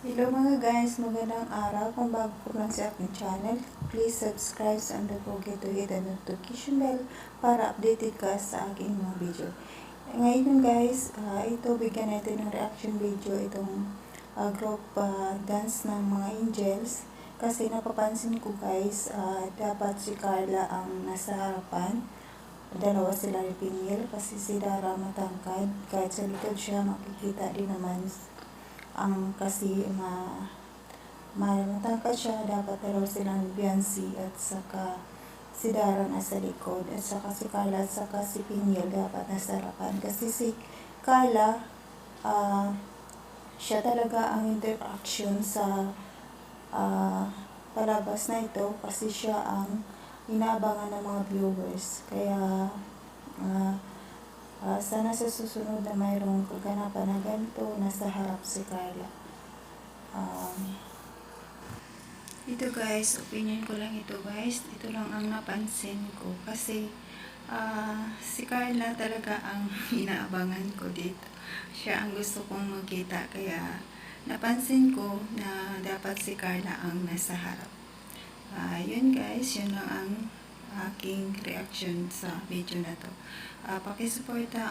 Hello mga guys, magandang araw. Kung bago po lang sa aking channel, please subscribe and don't forget to hit the notification bell para updated ka sa aking mga video. Ngayon guys, ito bigyan natin ng reaction video itong group dance ng mga angels. Kasi napapansin ko guys, dapat si Carla ang nasa harapan. Dalawa sila ni Piniel kasi si Dara matangkad. Kahit sa likod siya, makikita din naman ang kasi matangkad siya, dapat dalawa silang Biancy at saka si Dara nasa likod at saka si Carla at saka si Piniel dapat nasa harapan kasi si Carla siya talaga ang interaction sa palabas na ito kasi siya ang inaabangan ng mga viewers. Kaya sana sa susunod na mayroong kaganapan na ganito, nasa harap si Carla. Ito guys, opinion ko lang ito guys. Ito lang ang napansin ko kasi si Carla talaga ang inaabangan ko dito. Siya ang gusto kong makita, kaya napansin ko na dapat si Carla ang nasa harap. Yun guys, yun lang ang aking reaction sa video na to. Pakisuporta